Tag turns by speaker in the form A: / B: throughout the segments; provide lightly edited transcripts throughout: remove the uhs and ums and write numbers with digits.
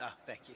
A: Oh, thank you.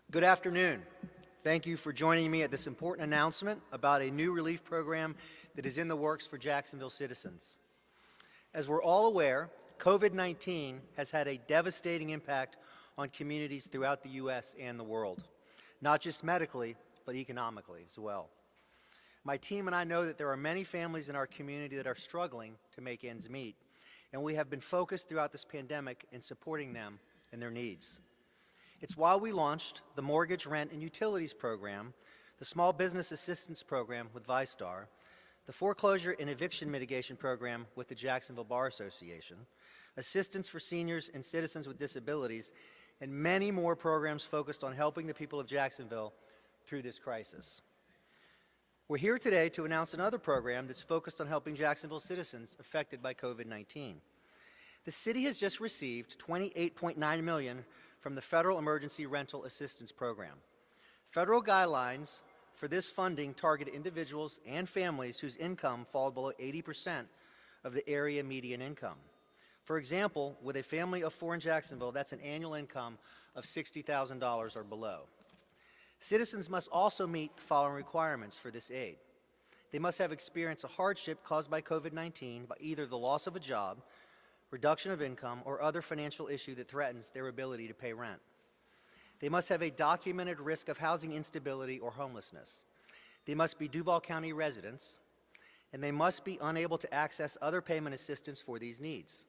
A: Good afternoon. Thank you for joining me at this important announcement about a new relief program that is in the works for Jacksonville citizens. As we're all aware, COVID-19 has had a devastating impact on communities throughout the U.S. and the world, not just medically, but economically as well. My team and I know that there are many families in our community that are struggling to make ends meet, and we have been focused throughout this pandemic in supporting them and their needs. It's why we launched the Mortgage, Rent, and Utilities Program, the Small Business Assistance Program with ViStar, the Foreclosure and Eviction Mitigation Program with the Jacksonville Bar Association, assistance for seniors and citizens with disabilities, and many more programs focused on helping the people of Jacksonville through this crisis. We're here today to announce another program that's focused on helping Jacksonville citizens affected by COVID-19. The city has just received $28.9 million from the Federal Emergency Rental Assistance Program. Federal guidelines for this funding target individuals and families whose income falls below 80% of the area median income. For example, with a family of 4 in Jacksonville, that's an annual income of $60,000 or below. Citizens must also meet the following requirements for this aid. They must have experienced a hardship caused by COVID-19 by either the loss of a job, reduction of income, or other financial issue that threatens their ability to pay rent. They must have a documented risk of housing instability or homelessness. They must be Duval County residents, and they must be unable to access other payment assistance for these needs,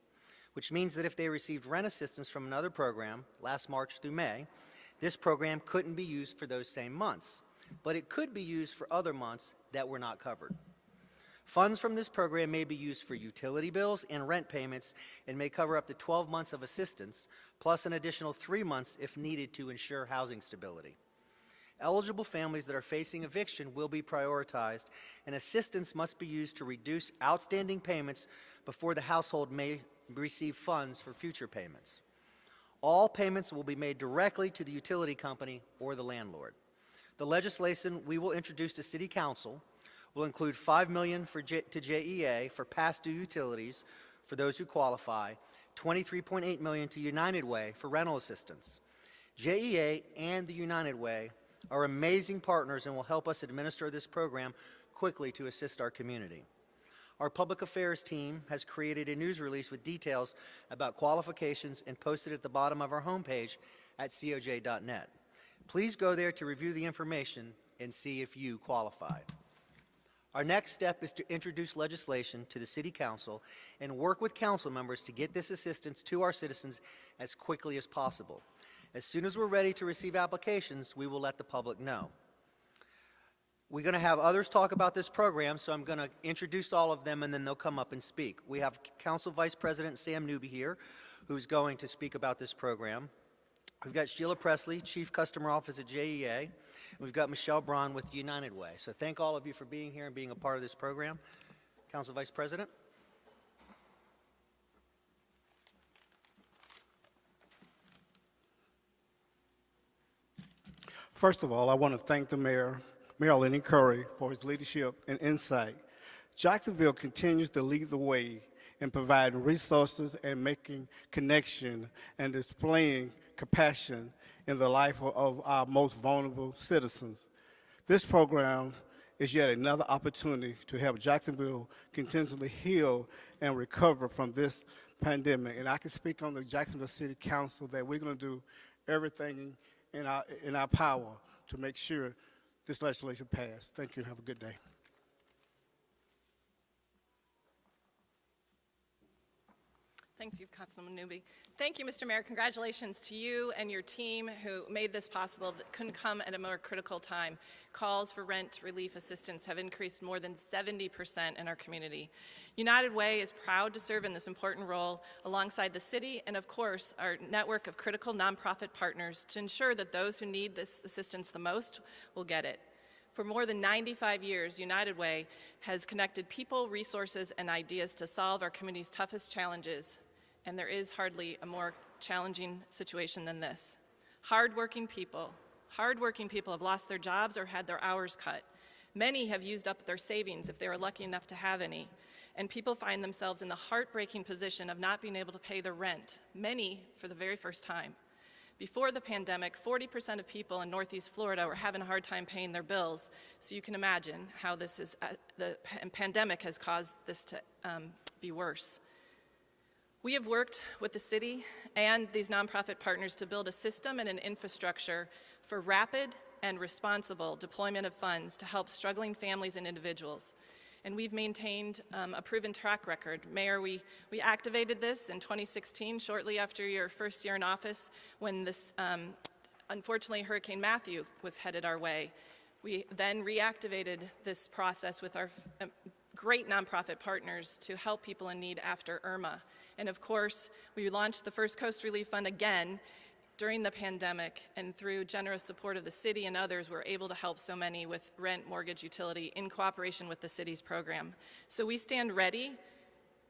A: which means that if they received rent assistance from another program last March through May, this program couldn't be used for those same months, but it could be used for other months that were not covered. Funds from this program may be used for utility bills and rent payments and may cover up to 12 months of assistance, plus an additional 3 months if needed to ensure housing stability. Eligible families that are facing eviction will be prioritized, and assistance must be used to reduce outstanding payments before the household may receive funds for future payments. All payments will be made directly to the utility company or the landlord. The legislation we will introduce to City Council will include $5 million to JEA for past due utilities for those who qualify, $23.8 million to United Way for rental assistance. JEA and the United Way are amazing partners and will help us administer this program quickly to assist our community. Our public affairs team has created a news release with details about qualifications and posted at the bottom of our homepage at coj.net. Please go there to review the information and see if you qualify. Our next step is to introduce legislation to the City Council and work with council members to get this assistance to our citizens as quickly as possible. As soon as we're ready to receive applications, we will let the public know. We're going to have others talk about this program, so I'm going to introduce all of them and then they'll come up and speak. We have Council Vice President Sam Newby here, who's going to speak about this program. We've got Sheila Presley, Chief Customer Office at JEA. And we've got Michelle Braun with United Way. So thank all of you for being here and being a part of this program. Council Vice President.
B: First of all, I want to thank the Mayor, Lenny Curry, for his leadership and insight. Jacksonville continues to lead the way in providing resources and making connection and displaying compassion in the life of our most vulnerable citizens. This program is yet another opportunity to help Jacksonville continually heal and recover from this pandemic. And I can speak on the Jacksonville City Council that we're going to do everything in our power to make sure this legislation passed. Thank you and have a good day.
C: Thanks, Councilman Newby. Thank you, Mr. Mayor. Congratulations to you and your team who made this possible. That couldn't come at a more critical time. Calls for rent relief assistance have increased more than 70% in our community. United Way is proud to serve in this important role alongside the city and, of course, our network of critical nonprofit partners to ensure that those who need this assistance the most will get it. For more than 95 years, United Way has connected people, resources, and ideas to solve our community's toughest challenges. And there is hardly a more challenging situation than this. Hardworking people have lost their jobs or had their hours cut. Many have used up their savings if they were lucky enough to have any. And people find themselves in the heartbreaking position of not being able to pay their rent, many for the very first time. Before the pandemic, 40% of people in Northeast Florida were having a hard time paying their bills. So you can imagine how this is, the pandemic has caused this to be worse. We have worked with the city and these nonprofit partners to build a system and an infrastructure for rapid and responsible deployment of funds to help struggling families and individuals. And we've maintained a proven track record. Mayor, we activated this in 2016, shortly after your first year in office, when this, unfortunately, Hurricane Matthew was headed our way. We then reactivated this process with our great nonprofit partners to help people in need after Irma. And of course, we launched the First Coast Relief Fund again during the pandemic, and through generous support of the city and others, we're able to help so many with rent, mortgage, utility in cooperation with the city's program. So we stand ready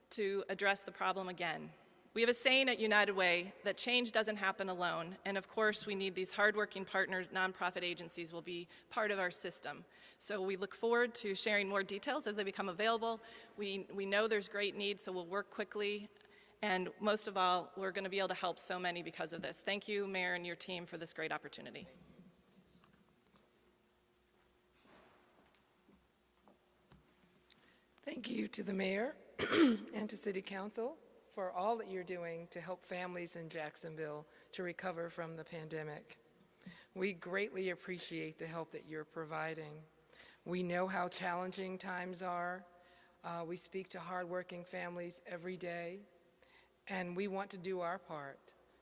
C: to address the problem again. We have a saying at United Way that change doesn't happen alone, and of course we need these hardworking partners, nonprofit agencies will be part of our system. So we look forward to sharing more details as they become available. We know there's great need, so we'll work quickly. And most of all, we're going to be able to help so many because of this. Thank you, Mayor, and your team for this great opportunity.
D: Thank you to the Mayor and to City Council for all that you're doing to help families in Jacksonville to recover from the pandemic. We greatly appreciate the help that you're providing. We know how challenging times are. We speak to hardworking families every day. And we want to do our part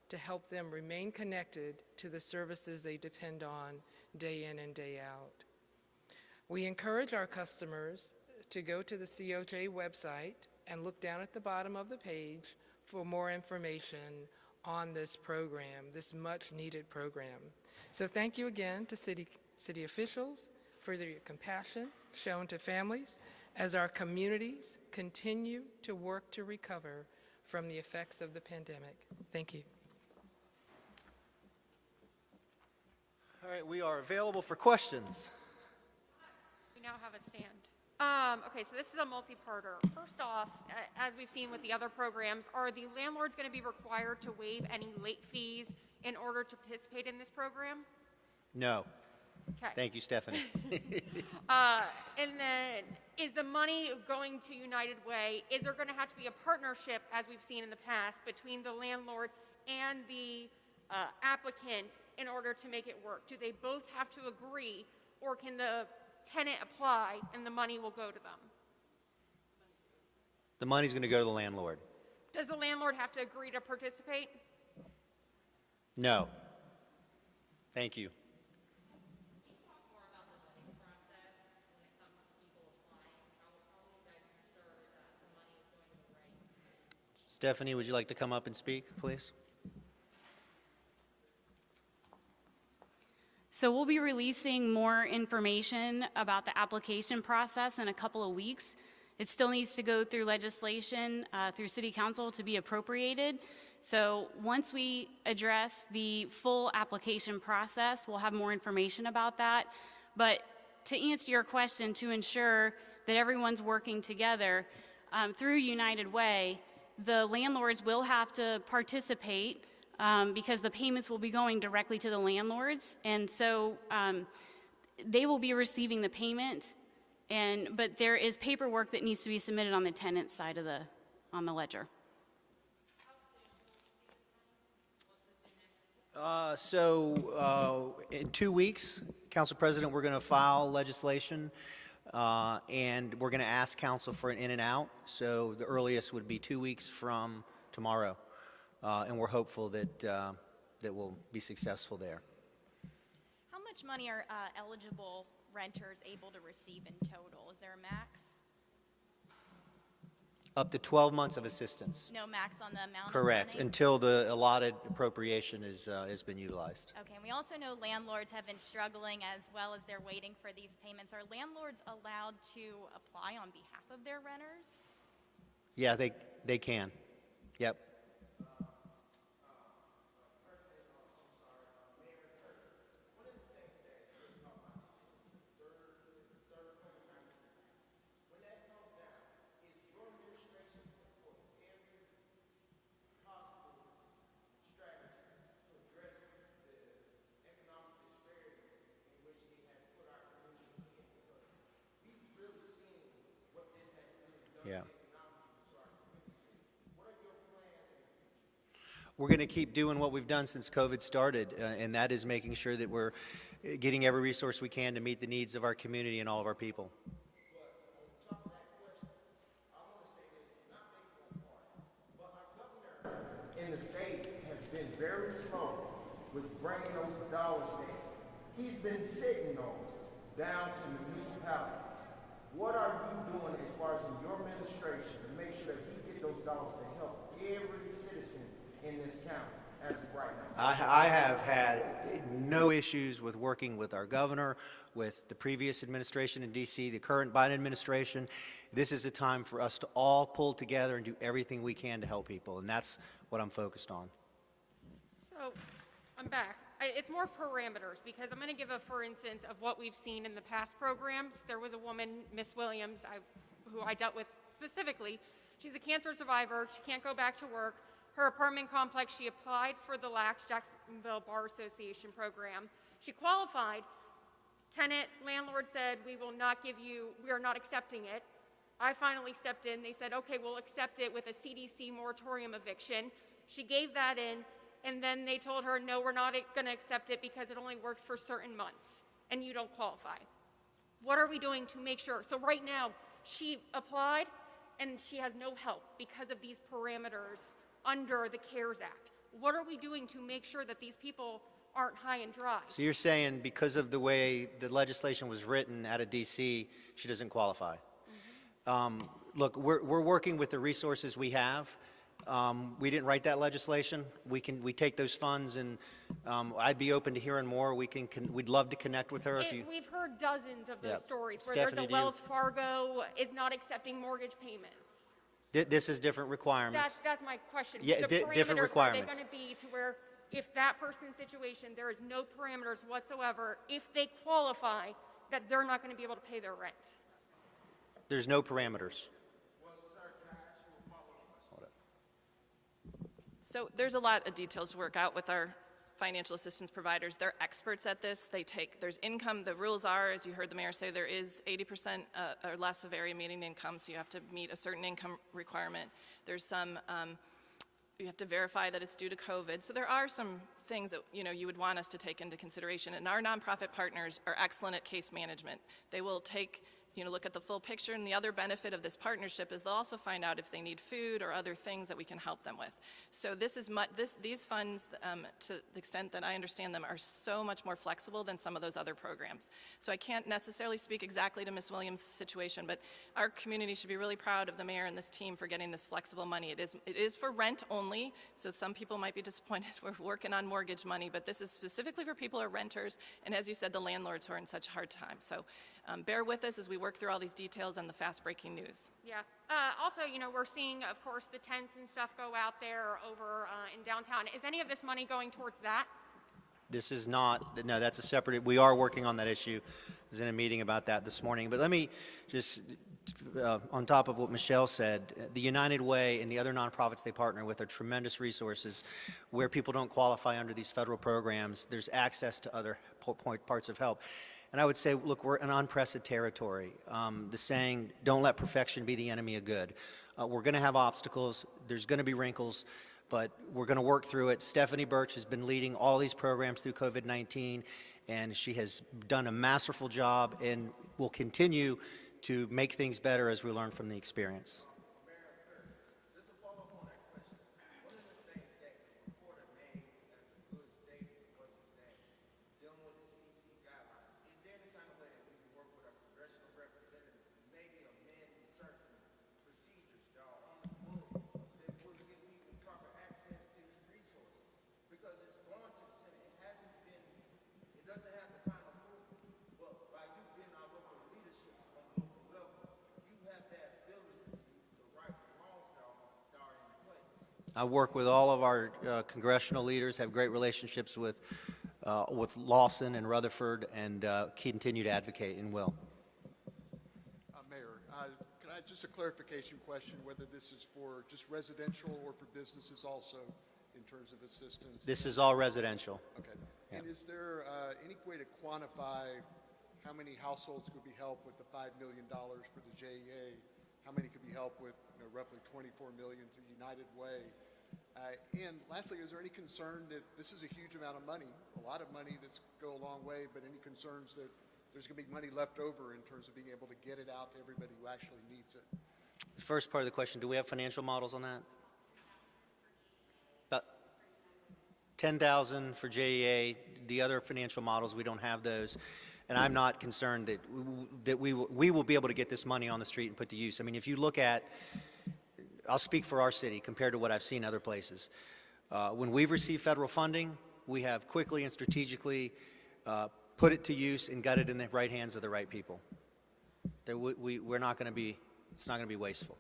D: to help them remain connected to the services they depend on day in and day out. We encourage our customers to go to the COJ website and look down at the bottom of the page for more information on this program, this much needed program. So thank you again to city officials for their compassion shown to families as our communities continue to work to recover from the effects of the pandemic. Thank you.
A: All right, we are available for questions.
E: We now have a stand. Okay, so this is a multi-parter. First off, as we've seen with the other programs, are the landlords going to be required to waive any late fees in order to participate in this program?
A: No.
E: Okay.
A: Thank you, Stephanie.
E: And then, is the money going to United Way? Is there going to have to be a partnership, as we've seen in the past, between the landlord and the applicant in order to make it work? Do they both have to agree, or can the tenant apply and the money will go to them?
A: The money's going to go to the landlord.
E: Does the landlord have to agree to participate?
A: No. Thank you. Stephanie, would you like to come up and speak, please?
F: So we'll be releasing more information about the application process in a couple of weeks. It still needs to go through legislation, through City Council to be appropriated. So once we address the full application process, we'll have more information about that. But to answer your question, to ensure that everyone's working together through United Way, the landlords will have to participate because the payments will be going directly to the landlords. And so they will be receiving the payment, but there is paperwork that needs to be submitted on the tenant side of on the ledger.
A: In 2 weeks, Council President, we're going to file legislation, and we're going to ask Council for an in and out. So the earliest would be 2 weeks from tomorrow, and we're hopeful that that we'll be successful there.
G: How much money are eligible renters able to receive in total? Is there a max?
A: Up to 12 months of assistance.
G: No max on the amount
A: Correct,
G: of money?
A: until the allotted appropriation has been utilized.
G: Okay, and we also know landlords have been struggling as well as they're waiting for these payments. Are landlords allowed to apply on behalf of their renters?
A: Yeah, they can. Yep. Yeah. We're going to keep doing what we've done since COVID started, and that is making sure that we're getting every resource we can to meet the needs of our community and all of our people.
H: In the state has been very slow with bringing those dollars in. He's been sitting those down to the municipalities. What are you doing as far as in your administration to make sure that he get those dollars to help every citizen in this county as of right now?
A: I have had no issues with working with our governor, with the previous administration in D.C., the current Biden administration. This is a time for us to all pull together and do everything we can to help people, and that's what I'm focused on.
E: So, I'm back. It's more parameters, because I'm going to give a for instance of what we've seen in the past programs. There was a woman, Miss Williams, who I dealt with specifically. She's a cancer survivor. She can't go back to work. Her apartment complex, she applied for the LAX, Jacksonville Bar Association program. She qualified. Tenant, landlord said, we are not accepting it. I finally stepped in. They said, okay, we'll accept it with a CDC moratorium eviction. She gave that in. And then they told her, no, we're not going to accept it because it only works for certain months, and you don't qualify. What are we doing to make sure? So right now, she applied, and she has no help because of these parameters under the CARES Act. What are we doing to make sure that these people aren't high and dry?
A: So you're saying because of the way the legislation was written out of D.C., she doesn't qualify? Mm-hmm. Look, we're working with the resources we have. We didn't write that legislation. We take those funds, and I'd be open to hearing more. We'd love to connect with her.
E: We've heard dozens of those
A: Yep.
E: stories where
A: Stephanie,
E: there's a Wells Fargo is not accepting mortgage payments.
A: This is different requirements.
E: That's my question.
A: Yeah,
E: The
A: different
E: parameters,
A: requirements.
E: Are they going to be to where if that person's situation, there is no parameters whatsoever, if they qualify, that they're not going to be able to pay their rent?
A: There's no parameters.
C: So there's a lot of details to work out with our financial assistance providers. They're experts at this. There's income. The rules are, as you heard the mayor say, there is 80% or less of area median income, so you have to meet a certain income requirement. There's some, you have to verify that it's due to COVID. So there are some things that you would want us to take into consideration. And our nonprofit partners are excellent at case management. They will take look at the full picture. And the other benefit of this partnership is they'll also find out if they need food or other things that we can help them with. So these funds, to the extent that I understand them, are so much more flexible than some of those other programs. So I can't necessarily speak exactly to Ms. Williams' situation, but our community should be really proud of the mayor and this team for getting this flexible money. It is for rent only, so some people might be disappointed we're working on mortgage money, but this is specifically for people who are renters, and as you said, the landlords who are in such a hard time. So bear with us as we work through all these details and the fast-breaking news.
E: Yeah. Also, we're seeing, of course, the tents and stuff go out there over in downtown. Is any of this money going towards that?
A: This is not, no, that's a separate, we are working on that issue. I was in a meeting about that this morning. But let me just, on top of what Michelle said, the United Way and the other nonprofits they partner with are tremendous resources. Where people don't qualify under these federal programs, there's access to other parts of help. And I would say, look, we're in unprecedented territory. The saying, don't let perfection be the enemy of good. We're going to have obstacles. There's going to be wrinkles, but we're going to work through it. Stephanie Birch has been leading all these programs through COVID-19, and she has done a masterful job and will continue to make things better as we learn from the experience. I work with all of our congressional leaders, have great relationships with Lawson and Rutherford, and continue to advocate and will.
I: Mayor, can I just a clarification question, whether this is for just residential or for businesses also in terms of assistance?
A: This is all residential.
I: Okay.
A: Yeah.
I: And is there any way to quantify how many households could be helped with the $5 million for the JEA? How many could be helped with roughly $24 million through United Way? And lastly, is there any concern that this is a huge amount of money, a lot of money that's go a long way, but any concerns that there's going to be money left over in terms of being able to get it out to everybody who actually needs it?
A: The first part of the question, do we have financial models on that? About 10,000 for JEA. The other financial models, we don't have those. And I'm not concerned that we will be able to get this money on the street and put to use. I mean, if you look at, I'll speak for our city compared to what I've seen other places. When we've received federal funding, we have quickly and strategically put it to use and got it in the right hands of the right people. We're not going to be, it's not going to be wasteful.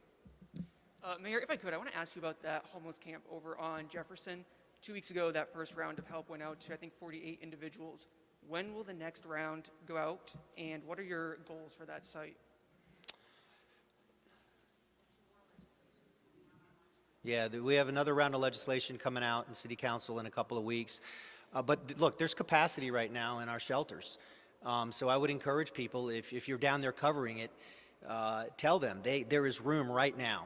J: Mayor, if I could, I want to ask you about that homeless camp over on Jefferson. 2 weeks ago, that first round of help went out to, I think, 48 individuals. When will the next round go out, and what are your goals for that site?
A: Yeah, we have another round of legislation coming out in City Council in a couple of weeks. But look, there's capacity right now in our shelters. So I would encourage people, if you're down there covering it, tell them there is room right now.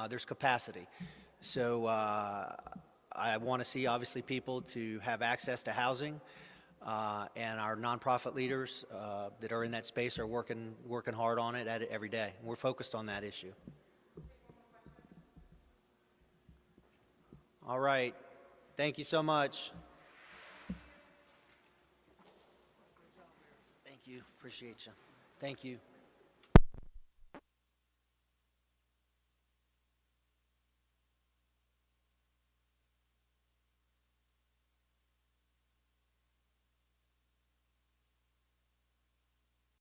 A: There's capacity. So I want to see, obviously, people to have access to housing. And our nonprofit leaders that are in that space are working hard on it every day. We're focused on that issue. All right. Thank you so much. Thank you. Appreciate you. Thank you.